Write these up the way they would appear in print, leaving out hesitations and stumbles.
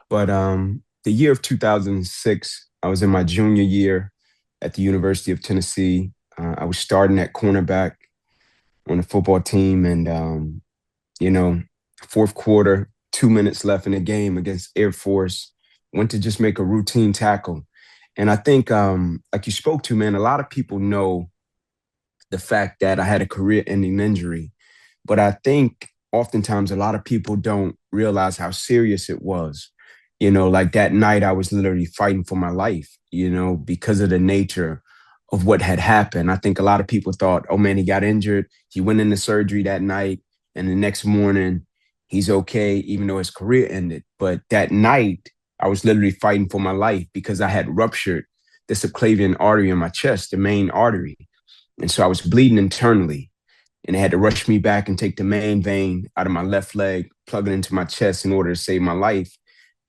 But the year of 2006, I was in my junior year at the University of Tennessee. I was starting at cornerback on the football team, and you know, fourth quarter, 2 minutes left in the game against Air Force, went to just make a routine tackle. And I think, like you spoke to, man, a lot of people know the fact that I had a career-ending injury, but I think oftentimes a lot of people don't realize how serious it was. Like that night, I was literally fighting for my life, because of the nature of what had happened. I think a lot of people thought, oh man, he got injured. He went into surgery that night, and the next morning, he's okay, even though his career ended. But that night, I was literally fighting for my life because I had ruptured the subclavian artery in my chest, the main artery. And so I was bleeding internally, and they had to rush me back and take the main vein out of my left leg, plug it into my chest in order to save my life.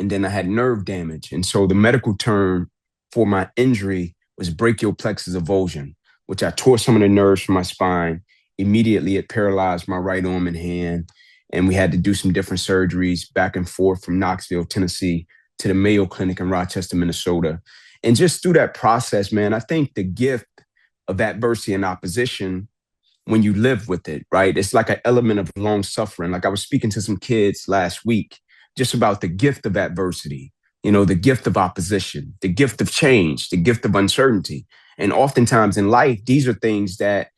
And then I had nerve damage. And so the medical term for my injury was brachial plexus avulsion, which I tore some of the nerves from my spine. Immediately, it paralyzed my right arm and hand. And we had to do some different surgeries back and forth from Knoxville, Tennessee to the Mayo Clinic in Rochester, Minnesota. And just through that process, man, I think the gift of adversity and opposition when you live with it, right? It's like an element of long suffering. Like I was speaking to some kids last week just about the gift of adversity, the gift of opposition, the gift of change, the gift of uncertainty. And oftentimes in life, these are things that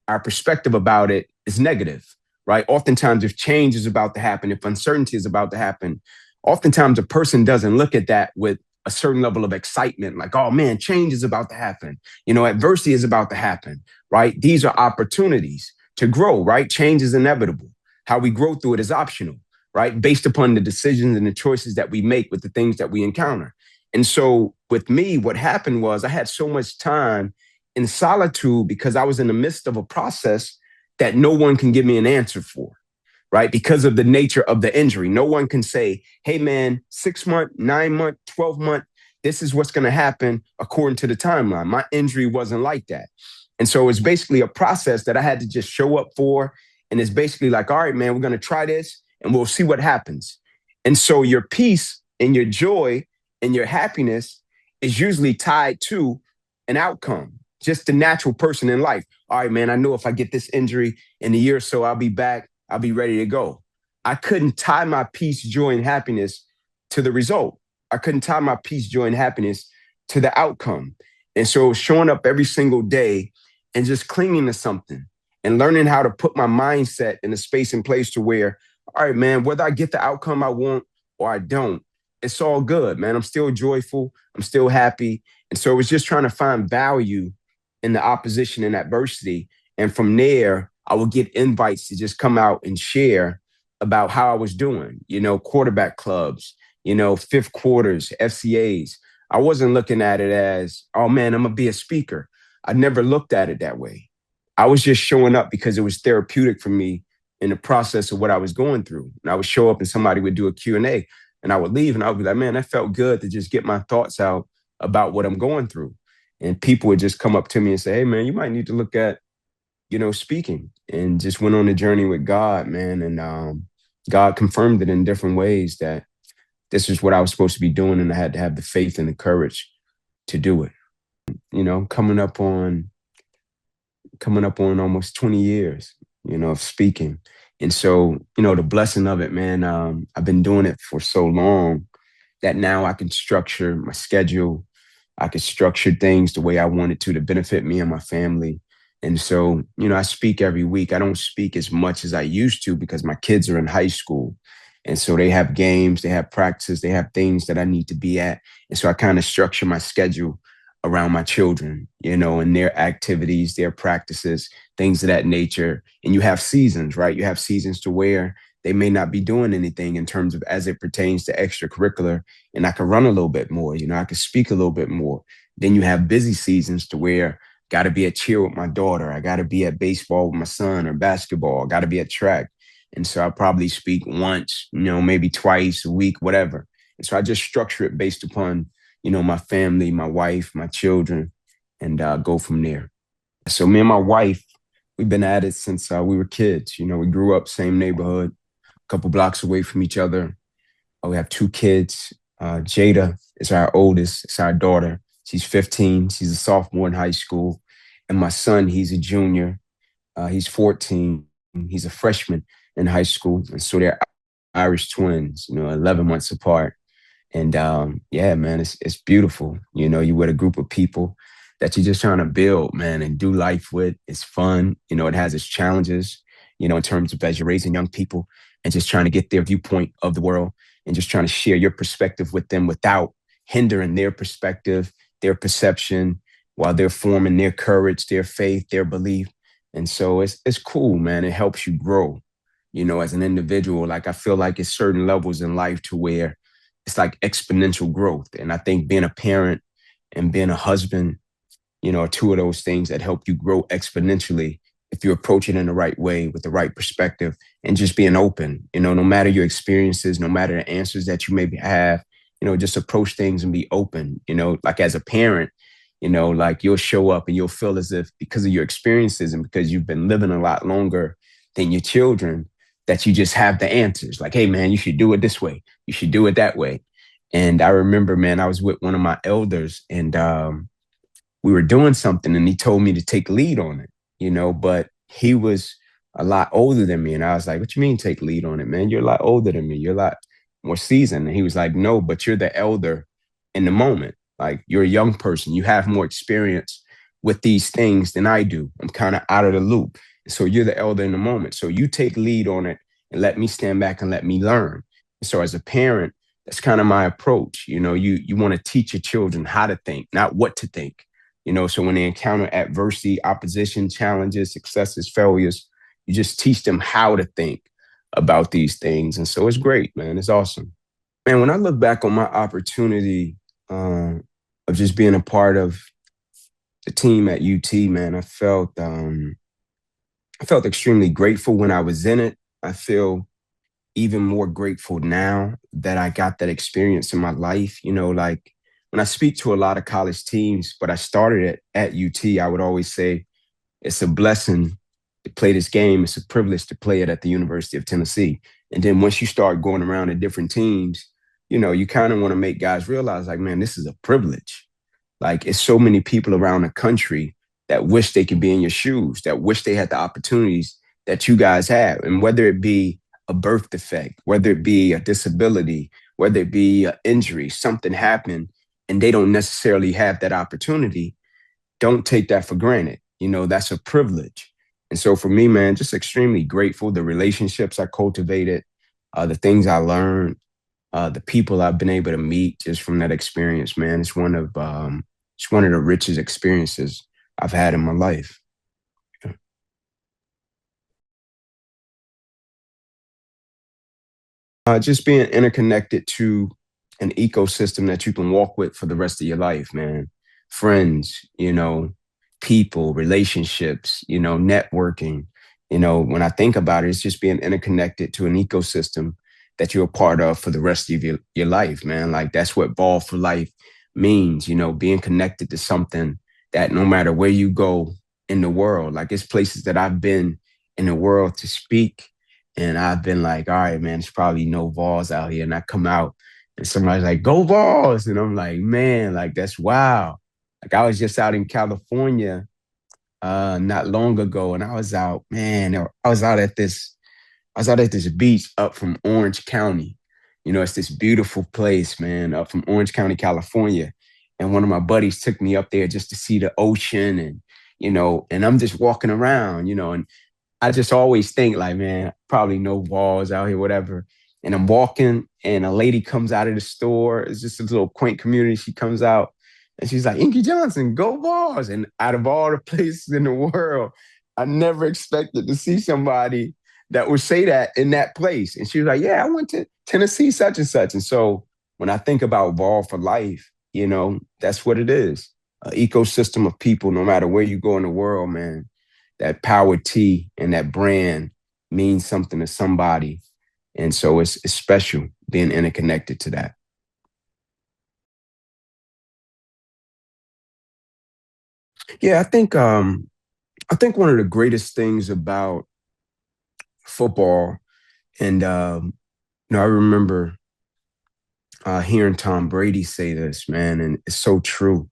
our perspective about it is negative, right? Oftentimes, if change is about to happen, if uncertainty is about to happen, oftentimes a person doesn't look at that with a certain level of excitement, like, oh man, change is about to happen. Adversity is about to happen, right? These are opportunities to grow, right? Change is inevitable. How we grow through it is optional, right? Based upon the decisions and the choices that we make with the things that we encounter. And so with me, what happened was I had so much time in solitude because I was in the midst of a process that no one can give me an answer for, right? Because of the nature of the injury. No one can say, hey, man, 6 month, 9 month, 12 month, this is what's going to happen according to the timeline. My injury wasn't like that. And so it's basically a process that I had to just show up for. And it's basically like, all right, man, we're going to try this and we'll see what happens. And so your peace and your joy and your happiness is usually tied to an outcome, just the natural person in life. All right, man, I know if I get this injury in a year or so, I'll be back. I'll be ready to go. I couldn't tie my peace, joy, and happiness to the result. I couldn't tie my peace, joy, and happiness to the outcome. And so showing up every single day and just clinging to something and learning how to put my mindset in a space and place to where, all right, man, whether I get the outcome I want or I don't, it's all good, man. I'm still joyful. I'm still happy. And so it was just trying to find value in the opposition and adversity. And from there, I would get invites to just come out and share about how I was doing, quarterback clubs, fifth quarters, FCAs. I wasn't looking at it as, oh man, I'm going to be a speaker. I never looked at it that way. I was just showing up because it was therapeutic for me in the process of what I was going through. And I would show up and somebody would do a Q&A and I would leave and I would be like, man, that felt good to just get my thoughts out about what I'm going through. And people would just come up to me and say, hey, man, you might need to look at, speaking, and just went on a journey with God, man. And God confirmed it in different ways that this is what I was supposed to be doing. And I had to have the faith and the courage to do it, coming up on almost 20 years, of speaking. And so, the blessing of it, man, I've been doing it for so long that now I can structure my schedule. I can structure things the way I wanted to benefit me and my family. And so, I speak every week. I don't speak as much as I used to because my kids are in high school. And so they have games, they have practices, they have things that I need to be at. And so I kind of structure my schedule around my children, and their activities, their practices, things of that nature. And you have seasons, right? You have seasons to where they may not be doing anything in terms of as it pertains to extracurricular. And I can run a little bit more, I can speak a little bit more. Then you have busy seasons to where got to be at cheer with my daughter. I got to be at baseball with my son or basketball. I got to be at track. And so I probably speak once, maybe twice a week, whatever. And so I just structure it based upon, my family, my wife, my children, and go from there. So me and my wife, we've been at it since we were kids. We grew up same neighborhood, a couple blocks away from each other. We have two kids. Jada is our oldest. It's our daughter. She's 15. She's a sophomore in high school. And my son, he's a junior. He's 14. He's a freshman in high school. And so they're Irish twins, 11 months apart. And yeah, man, it's beautiful. You with a group of people that you're just trying to build, man, and do life with. It's fun. It has its challenges, in terms of as you're raising young people and just trying to get their viewpoint of the world and just trying to share your perspective with them without hindering their perspective, their perception, while they're forming their courage, their faith, their belief. And so it's cool, man. It helps you grow, as an individual. Like I feel like it's certain levels in life to where it's like exponential growth. And I think being a parent and being a husband, are two of those things that help you grow exponentially if you approach it in the right way with the right perspective and just being open, no matter your experiences, no matter the answers that you maybe have, just approach things and be open, like as a parent, like you'll show up and you'll feel as if because of your experiences and because you've been living a lot longer than your children, that you just have the answers. Like, hey, man, you should do it this way. You should do it that way. And I remember, man, I was with one of my elders and we were doing something and he told me to take lead on it, but he was a lot older than me. And I was like, what you mean take lead on it, man? You're a lot older than me. You're a lot more seasoned. And he was like, no, but you're the elder in the moment. Like you're a young person. You have more experience with these things than I do. I'm kind of out of the loop. So you're the elder in the moment. So you take lead on it and let me stand back and let me learn. So as a parent, that's kind of my approach. You want to teach your children how to think, not what to think. So when they encounter adversity, opposition, challenges, successes, failures, you just teach them how to think about these things. And so it's great, man. It's awesome. Man, when I look back on my opportunity of just being a part of the team at UT, man, I felt extremely grateful when I was in it. I feel even more grateful now that I got that experience in my life. Like when I speak to a lot of college teams, but I started it at UT, I would always say it's a blessing to play this game. It's a privilege to play it at the University of Tennessee. And then once you start going around to different teams, you kind of want to make guys realize like, man, this is a privilege. Like it's so many people around the country that wish they could be in your shoes, that wish they had the opportunities that you guys have. And whether it be a birth defect, whether it be a disability, whether it be an injury, something happened and they don't necessarily have that opportunity, don't take that for granted. That's a privilege. And so for me, man, just extremely grateful. The relationships I cultivated, the things I learned, the people I've been able to meet just from that experience, man, it's one of the richest experiences I've had in my life. Just being interconnected to an ecosystem that you can walk with for the rest of your life, man. Friends, people, relationships, networking. When I think about it, it's just being interconnected to an ecosystem that you're a part of for the rest of your life, man. Like that's what ball for life means, being connected to something that no matter where you go in the world, like it's places that I've been in the world to speak. And I've been like, all right, man, it's probably no balls out here. And I come out and somebody's like, go balls. And I'm like, man, like that's wow. Like I was just out in California not long ago and I was out, man, I was out at this beach up from Orange County. It's this beautiful place, man, up from Orange County, California. And one of my buddies took me up there just to see the ocean and I'm just walking around, and I just always think like, man, probably no walls out here, whatever. And I'm walking and a lady comes out of the store. It's just a little quaint community. She comes out and she's like, Inky Johnson, go balls. And out of all the places in the world, I never expected to see somebody that would say that in that place. And she was like, yeah, I went to Tennessee, such and such. And so when I think about Ball for Life, that's what it is. An ecosystem of people, no matter where you go in the world, man, that power T and that brand means something to somebody. And so it's special being interconnected to that. Yeah, I think one of the greatest things about football, and I remember hearing Tom Brady say this, man, and it's so true.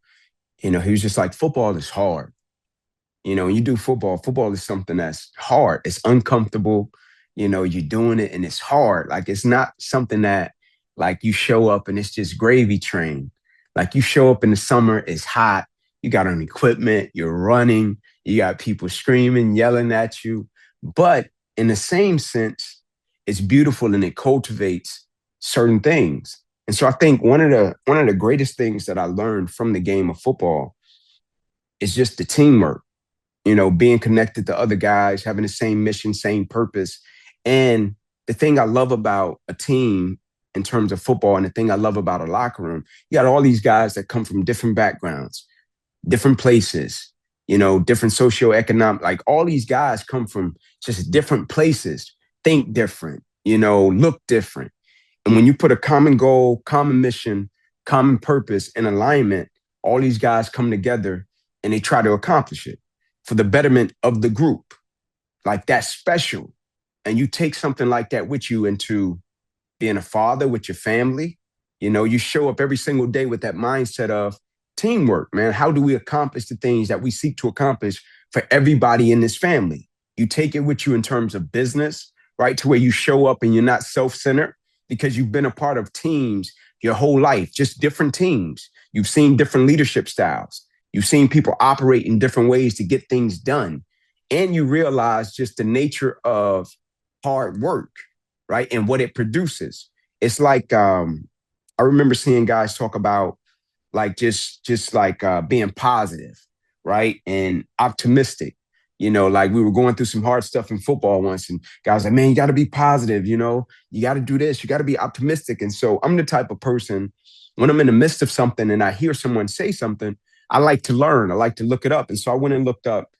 He was just like, football is hard. When you do football, football is something that's hard. It's uncomfortable. You're doing it and it's hard. Like it's not something that like you show up and it's just gravy train. Like you show up in the summer, it's hot. You got on equipment, you're running, you got people screaming, yelling at you. But in the same sense, it's beautiful and it cultivates certain things. And so I think one of the greatest things that I learned from the game of football is just the teamwork, being connected to other guys, having the same mission, same purpose. And the thing I love about a team in terms of football and the thing I love about a locker room, you got all these guys that come from different backgrounds, different places, different socioeconomic, like all these guys come from just different places, think different, look different. And when you put a common goal, common mission, common purpose in alignment, all these guys come together and they try to accomplish it for the betterment of the group. Like that's special. And you take something like that with you into being a father with your family. You show up every single day with that mindset of teamwork, man. How do we accomplish the things that we seek to accomplish for everybody in this family? You take it with you in terms of business, right? To where you show up and you're not self-centered because you've been a part of teams your whole life, just different teams. You've seen different leadership styles. You've seen people operate in different ways to get things done. And you realize just the nature of hard work, right? And what it produces. It's like I remember seeing guys talk about like just like being positive, right? And optimistic. Like we were going through some hard stuff in football once, and guys like, man, you got to be positive, you got to do this, you got to be optimistic. And so I'm the type of person when I'm in the midst of something and I hear someone say something, I like to learn, I like to look it up. And so I went and looked up,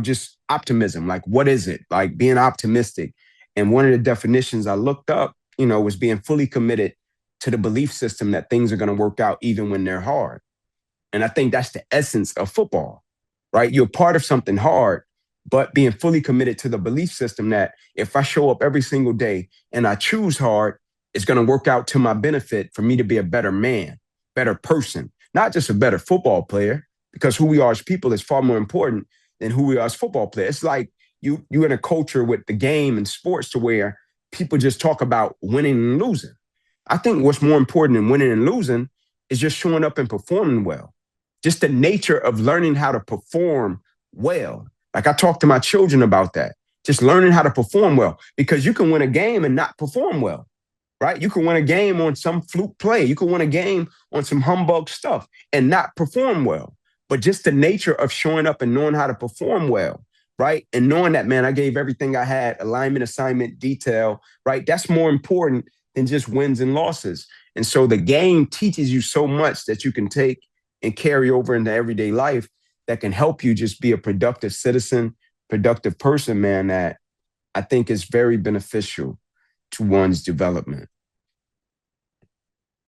just optimism, like what is it? Like being optimistic. And one of the definitions I looked up, was being fully committed to the belief system that things are going to work out even when they're hard. And I think that's the essence of football, right? You're part of something hard, but being fully committed to the belief system that if I show up every single day and I choose hard, it's going to work out to my benefit for me to be a better man, better person, not just a better football player, because who we are as people is far more important than who we are as football players. It's like you're in a culture with the game and sports to where people just talk about winning and losing. I think what's more important than winning and losing is just showing up and performing well. Just the nature of learning how to perform well. Like I talk to my children about that. Just learning how to perform well, because you can win a game and not perform well, right? You can win a game on some fluke play. You can win a game on some humbug stuff and not perform well. But just the nature of showing up and knowing how to perform well, right? And knowing that, man, I gave everything I had, alignment, assignment, detail, right? That's more important than just wins and losses. And so the game teaches you so much that you can take and carry over into everyday life that can help you just be a productive citizen, productive person, man, that I think is very beneficial to one's development.